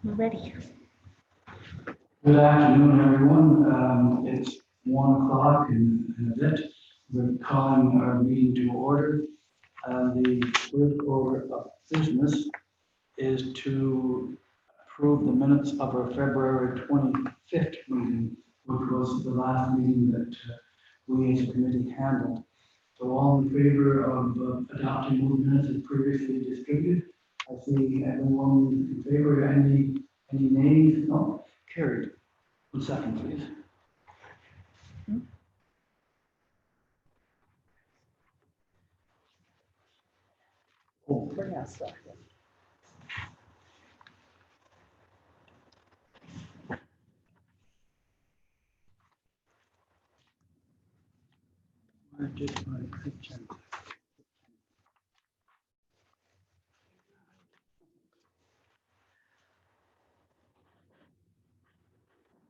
We're ready. Good afternoon, everyone. It's 1 o'clock and a bit. We're calling our meeting to order. The first order of business is to approve the minutes of our February 25th meeting, which was the last meeting that we as a committee handled. So all in favor of adopting those minutes as previously distributed? I see everyone in favor. Any nays? No, carried. 1 second, please. Oh, We're gonna start. where did my picture?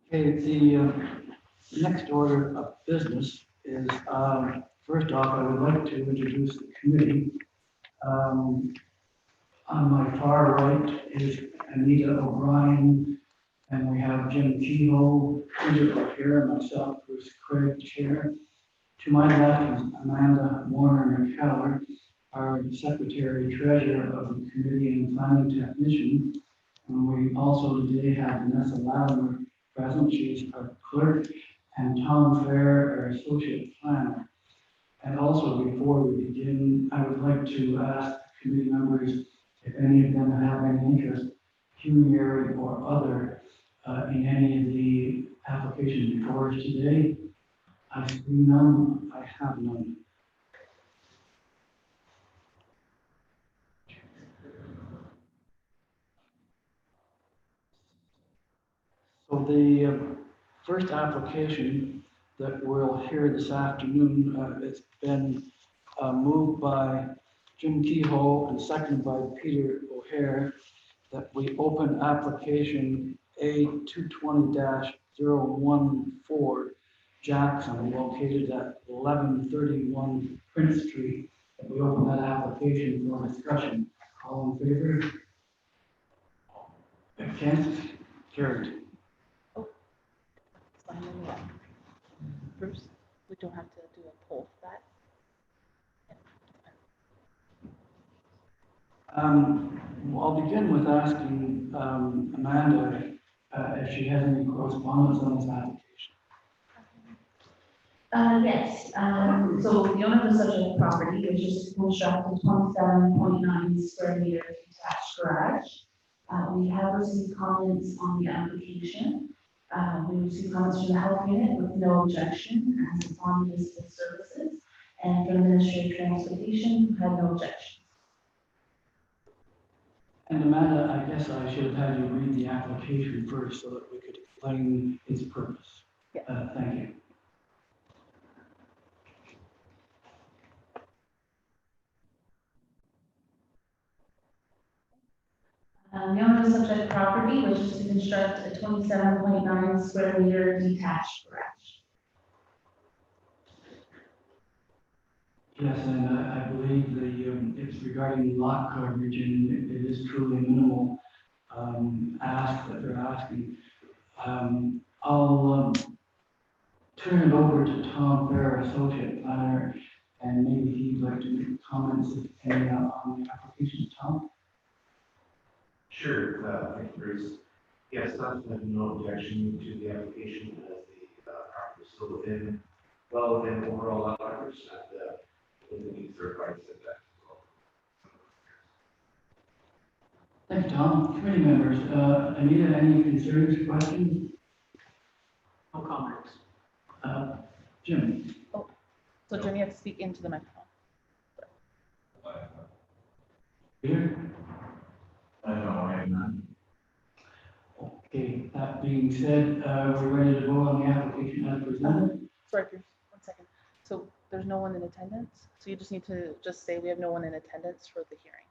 Okay, the next order of business is, first off, I would like to introduce the committee. On my far right is Anita O'Brien, and we have Jim Kehoe, Peter O'Hare, myself, Bruce Craig, Chair. To my left is Amanda Warner McKellar, our Secretary Treasurer of the Committee and Planning Technician. And we also today have Vanessa Latimer present. She's our clerk, and Tom Fair, our Associate Planner. And also, before we begin, I would like to ask committee members if any of them have any interest, pecuniary or other, in any of the applications before us today. I see none. I have none. So the first application that we'll hear this afternoon, it's been moved by Jim Kehoe and seconded by Peter O'Hare, that we open application A220-014 Jackson, located at 1131 Prince Street. That we open that application for discussion. All in favor? Against? Carried. Sign them up. Bruce, we don't have to do a poll for that. I'll begin with asking Amanda if she has any correspondence on this application. Yes, so the owner of the subject property wishes to construct a 27.9 square meter detached garage. We have received comments on the application. We received comments from the health unit with no objection, as it's on municipal services, and from the Ministry of Transportation, who had no objection. And Amanda, I guess I should have had you read the application first so that we could explain its purpose. Yeah. Thank you. The owner of the subject property wishes to construct a 27.9 square meter detached garage. Yes, and I believe it's regarding lot coverage, and it is truly minimal ask that they're asking. I'll turn it over to Tom Fair, Associate Planner, and maybe he'd like to make comments if any on the application. Tom? Sure, thank you, Bruce. Yes, staff have no objection to the application as the property is still well within overall lot coverage and within the third-party setback as well. Thanks, Tom. Committee members, Anita, any concerns, questions? No comments. Jim? So Jim, you have to speak into the microphone. Peter? No, I am not. Okay, that being said, we're ready to vote on the application as presented. Sorry, Bruce, 1 second. So there's no one in attendance? So you just need to just say we have no one in attendance for the hearing.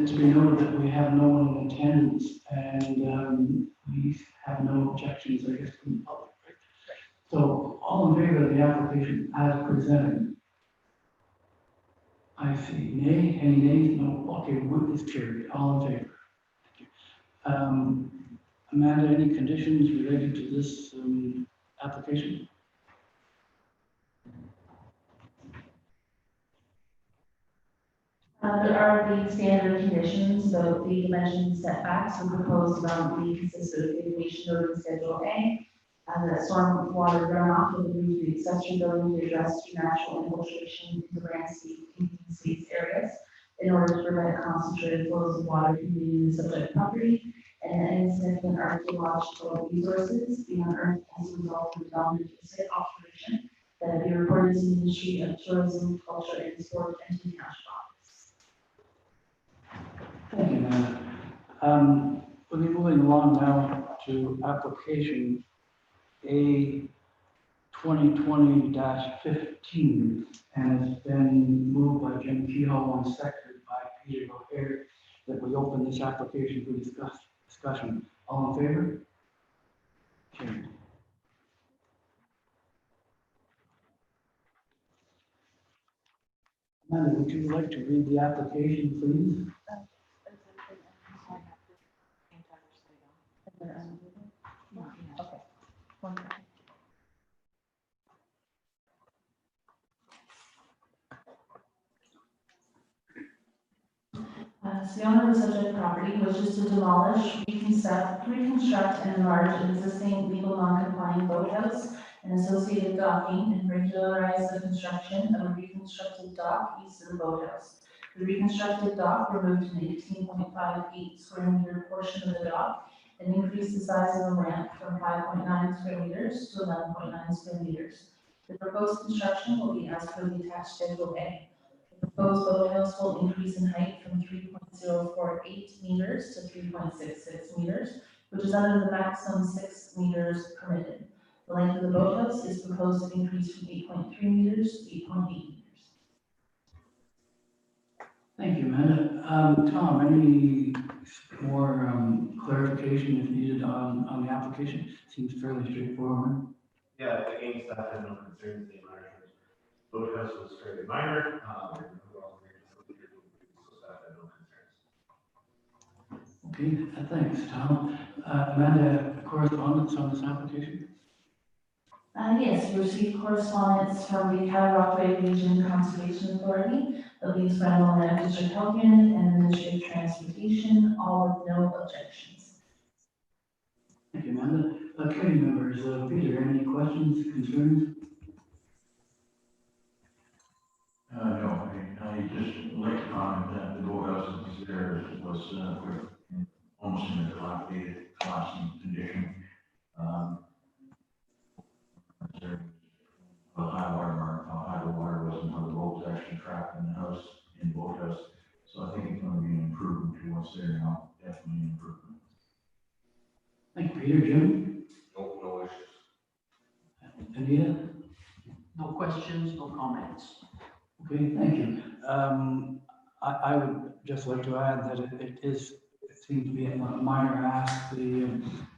To be noted that we have no one in attendance and we have no objections, I guess, from the public, right? So all in favor of the application as presented? I see nay, any nays? No, okay, vote is carried, all in favor. Thank you. Amanda, any conditions related to this application? There are the standard conditions, so the dimension setbacks and proposed development consistent with mitigation noted in Schedule A. The storm water runoff will remove the accessory building to address natural infiltration into landscape in space areas in order to prevent concentrated flows of water from leaving the subject property, and any significant archaeological resources being unearthed as a result of the development of site alteration that be reported to the Ministry of Tourism, Culture, and Sport and to the township office. Thank you, Amanda. We'll be moving along now to application A 2020-15, and it's been moved by Jim Kehoe and seconded by Peter O'Hare that we open this application for discussion. All in favor? Carried. Amanda, would you like to read the application, please? Okay. One second. So the owner of the subject property wishes to demolish, reconstruct and enlarge an existing legal non-compliant boathouse and associated docking and regularize the construction of a reconstructed dock east of the boathouse. The reconstructed dock removed an 18.58 square meter portion of the dock and increased the size of the ramp from 5.9 square meters to 11.9 square meters. The proposed construction will be as per the attached Schedule A. The proposed boathouse will increase in height from 3.048 meters to 3.66 meters, which is under the maximum 6 meters permitted. The length of the boathouse is proposed to increase from 8.3 meters to 8.8 meters. Thank you, Amanda. Tom, any more clarification if needed on the application? Seems fairly straightforward. Yeah, again, staff had no concerns. The enlargement boathouse was fairly minor. And overall, so staff had no concerns. Okay, thanks, Tom. Amanda, correspondence on this application? Yes, we received correspondence from the Catawba Region Conservation Authority, the Leeds Rental and District Health Unit, and the Ministry of Transportation, all with no objections. Thank you, Amanda. Committee members, Peter, any questions, concerns? No, I just like to comment that the boathouse that was there was almost in a dilapidated, collapsing condition. The high water mark, how high the water was and how the boat was actually trapped in the house, in the boathouse. So I think it's going to be an improvement to what's there now, definitely an improvement. Thank you, Peter. Jim? No issues. Anita? No questions, no comments. Okay, thank you. I would just like to add that it seems to be a minor ask. The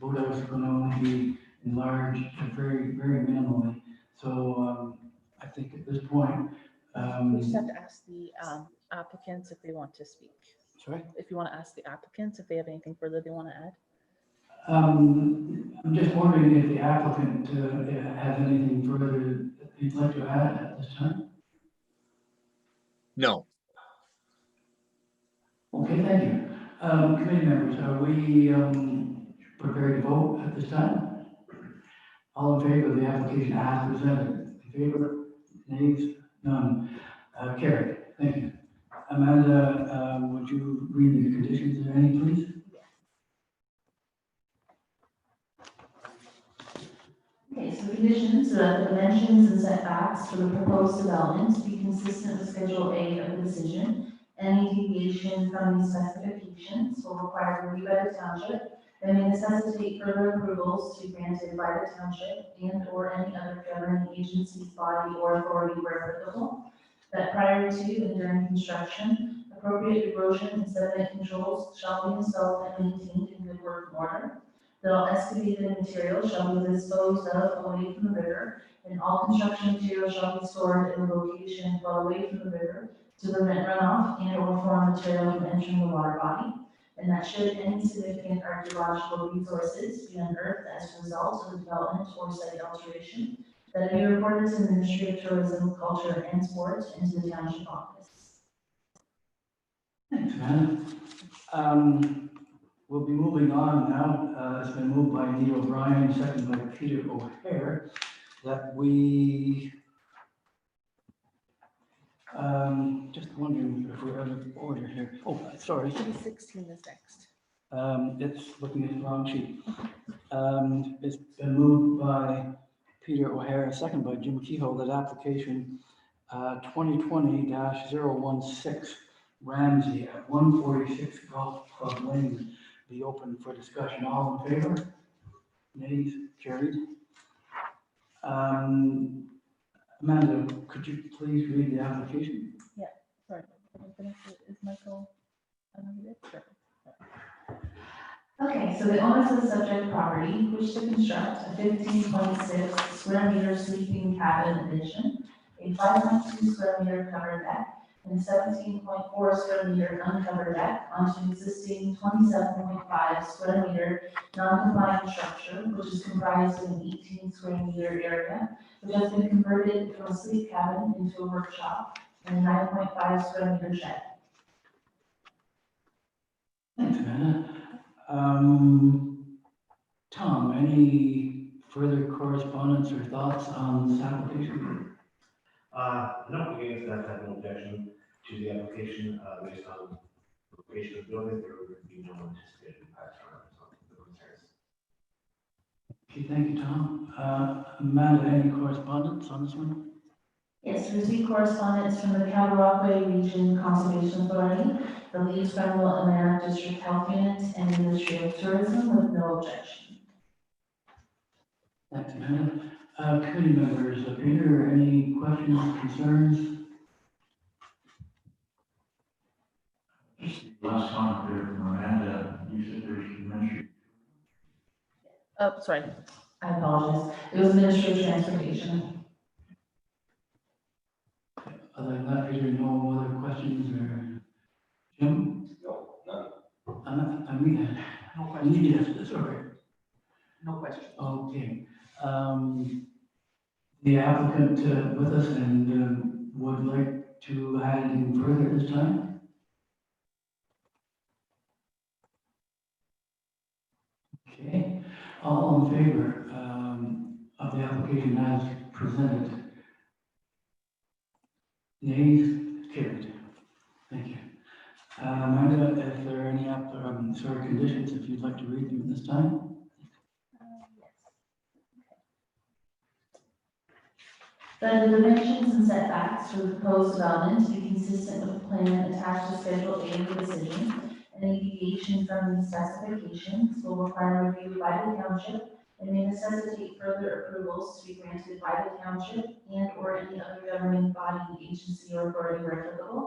boathouse is going to only be enlarged very, very minimally. So I think at this point, We just have to ask the applicants if they want to speak. sorry? If you want to ask the applicants if they have anything further they want to add. I'm just wondering if the applicant has anything further that he'd like to add at this time. No. Okay, thank you. Committee members, are we prepared to vote at this time? All in favor of the application as presented? In favor? Nays? None. Carried. Thank you. Amanda, would you read the conditions, if any, please? Okay, so conditions that the dimensions and setbacks for the proposed development be consistent with Schedule A of the decision. Any deviation from these specifications will require review by the township and may necessitate further approvals to be granted by the township and or any other governing agency, body, or authority where applicable. That prior to and during construction, appropriate erosion and sediment controls shall be installed and maintained in good working order. That all excavated material shall be disposed of away from the river, and all construction material shall be stored in a location well away from the river to prevent runoff and or foreign material from entering the water body. and that should any significant archaeological resources be unearthed as a result of the development or site alteration, that it be reported to the Ministry of Tourism, Culture, and Sport and to the Township Office. Thanks, Amanda. We'll be moving on now. It's been moved by Neil O'Brien, second by Peter O'Hare, that we, just wondering if we're out of order here. Oh, sorry. Maybe 16 is next. It's looking at the wrong sheet. It's been moved by Peter O'Hare, second by Jim Kehoe, that application 2020-016 Ramsey at 146 Golf Club Lane be open for discussion. All in favor? Nays? Carried. Amanda, could you please read the application? Sorry. Is Michael unmuted? Sure. Okay, so the owners of the subject property wish to construct a 15.6 square meter sleeping cabin addition, a 5.2 square meter covered deck, and a 17.4 square meter uncovered deck onto an existing 27.5 square meter non-compliant structure, which is comprised of an 18 square meter area, which has been converted from a sleep cabin into a workshop, and a 9.5 square meter shed. Thanks, Amanda. Tom, any further correspondence or thoughts on this application? No, again, that had no objection to the application, based on the location of the building, there would be no anticipated impacts on the concerns. Okay, thank you, Tom. Amanda, any correspondence on this one? Yes, received correspondence from the Cataraqui Region Conservation Authority, the Leeds Federal Atlantic District Health Unit, and the Ministry of Tourism with no objection. Thanks, Amanda. Committee members, Peter, any questions, concerns? Just the last comment there from Amanda, you said there's mention. Oh, sorry. I apologize. It was Ministry of Transportation. Other than that, Peter, no other questions or Jim? No, I mean, no I questions. need to, sorry. No questions. Okay. The applicant with us and would like to add anything further at this time? Okay. All in favor of the application as presented? Nays? Carried. Thank you. Amanda, is there any conditions if you'd like to read them this time? Yes. The dimensions and setbacks for the proposed development to be consistent with the plan attached to Schedule A of the decision. Any deviation from these specifications will require review by the township and may necessitate further approvals to be granted by the township and or any other governing body, agency, or authority where applicable.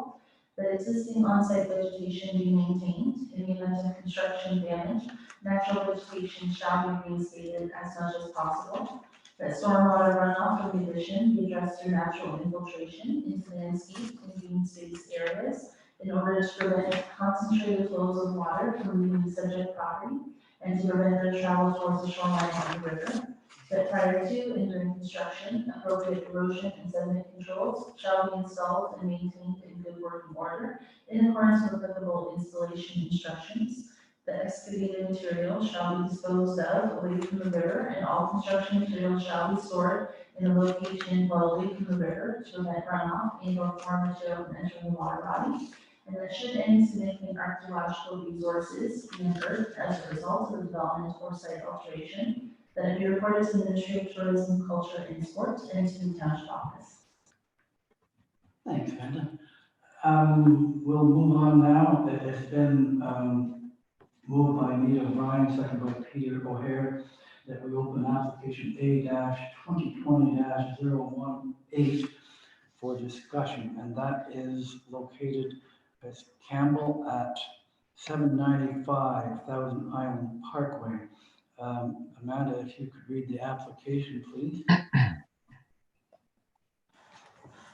That existing on-site vegetation be maintained. In the event of construction damage, natural vegetation shall be reinstated as much as possible. That stormwater runoff from the addition be addressed through natural infiltration into landscape and green space areas in order to prevent concentrated flows of water from leaving the subject property and to prevent their travel towards the shoreline of the river. That prior to and during construction, appropriate erosion and sediment controls shall be installed and maintained in good working order in accordance with applicable installation instructions. The excavated material shall be disposed of away from the river, and all construction materials shall be stored in a location well away from the river to prevent runoff and or foreign material from entering the water body. And that should any significant archaeological resources be unearthed as a result of the development or site alteration, that it be reported to the Ministry of Tourism, Culture, and Sport and to the Township Office. Thanks, Amanda. We'll move on now. It's been moved by Neil O'Brien, second by Peter O'Hare, that we open application A-2020-018 for discussion, and that is located as Campbell at 795 Thousand Island Parkway. Amanda, if you could read the application, please.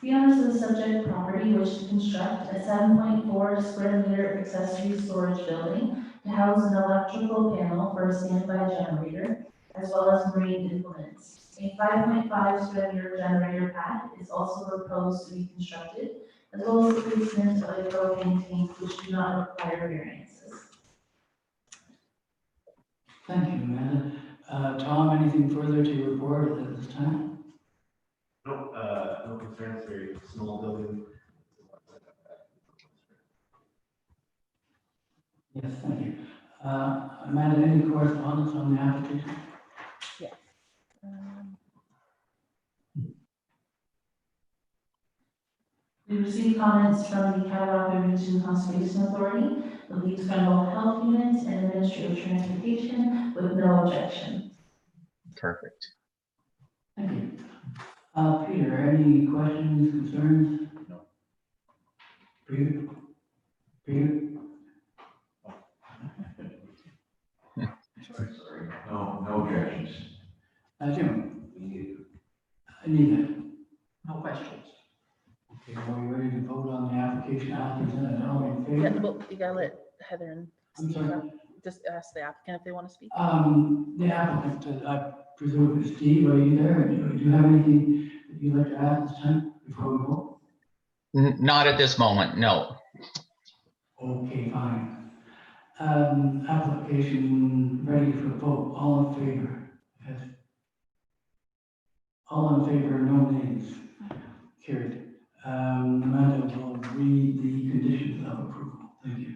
The owners of the subject property wish to construct a 7.4 square meter accessory storage building to house an electrical panel for a standby generator, as well as marine implements. A 5.5 square meter generator pad is also proposed to be constructed, as well as the placement of a propane tank which do not require variances. Thank you, Amanda. Tom, anything further to report at this time? No, no concerns, very small building. Yes, thank you. Amanda, any correspondence on the application? Yes. We received comments from the Catawba Region Conservation Authority, the Leeds Federal Health Unit, and the Ministry of Transportation with no objection. Perfect. Thank you. Peter, any questions, concerns? No. Peter? Peter? Sorry. No objections. Jim? Anita? No questions. Okay, are we ready to vote on the application as presented? All in Yeah, favor? well, you gotta let Heather and I'm Steve, sorry. just ask the applicant if they want to speak. The applicant, I presume is Steve, are you there? Do you have anything that you'd like to add this time before we vote? Not at this moment, no. Okay, fine. Application ready for vote, all in favor? Yes. All in favor, no nays. Carried. Amanda will read the conditions of approval. Thank you.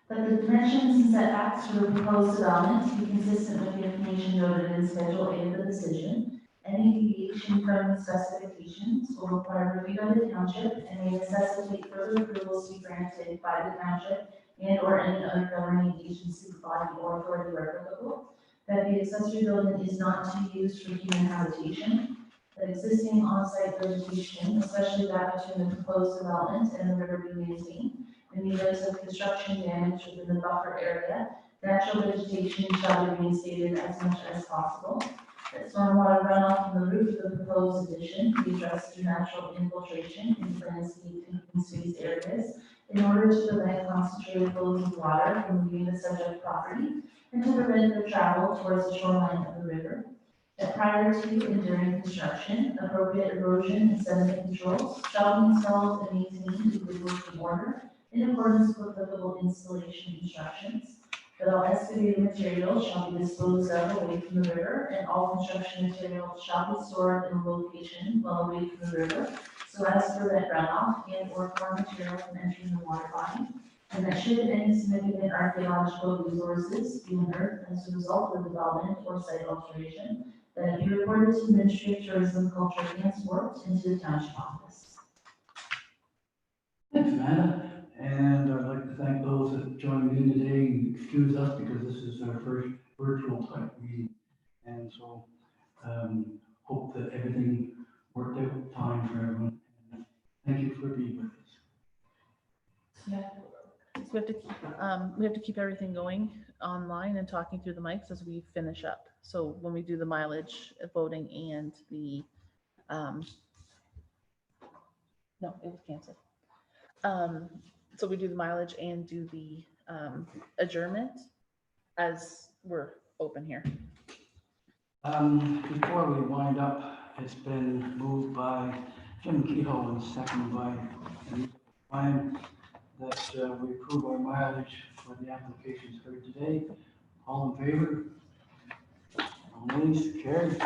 That the dimensions and setbacks for the proposed development be consistent with the information noted in Schedule A of the decision. Any deviation from the specifications will require review by the township and may necessitate further approvals to be granted by the township and or any other governing agency, body, or authority where applicable. That the accessory building is not to be used for human habitation. That existing on-site vegetation, especially that between the proposed development and the river, be maintained. In the event of construction damage within the buffer area, natural vegetation shall be reinstated as much as possible. That stormwater runoff from the roof of the proposed addition be addressed through natural infiltration in landscape and open space areas in order to prevent concentrated flows of water from leaving the subject property and to prevent their travel towards the shoreline of the river. That prior to and during construction, appropriate erosion and sediment controls shall be installed and maintained in good working order in accordance with applicable installation instructions. That all excavated materials shall be disposed of away from the river, and all construction materials shall be stored in a location well away from the river, so as to prevent runoff and or foreign material from entering the water body. And that should any significant archaeological resources be unearthed as a result of development or site alteration, that it be reported to the Ministry of Tourism, Culture, and Sport, and to the township office. Thanks, Amanda. And I'd like to thank those that joined in today and excuse us because this is our first virtual type meeting. And so, hope that everything worked out fine for everyone. And thank you for being with us. Yeah. So we have to keep everything going online and talking through the mics as we finish up. So when we do the mileage voting and the, no, it was canceled. So we do the mileage and do the adjournment as we're open here. Before we wind up, it's been moved by Jim Kehoe and seconded by Ryan that we approve our mileage for the applications heard today. All in favor? All nays, carried.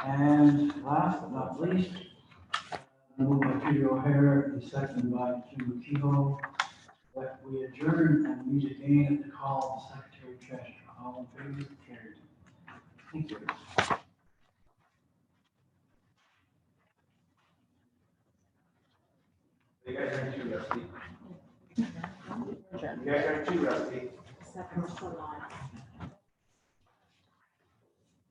And last but not least, moved by Peter O'Hara and seconded by Jim Kehoe, that we adjourn and meet again at the call of the Secretary Treasurer. All in favor? Carried. Thank you. You guys are too, Rusty. Adjourn. You guys are too, Rusty. Second for life.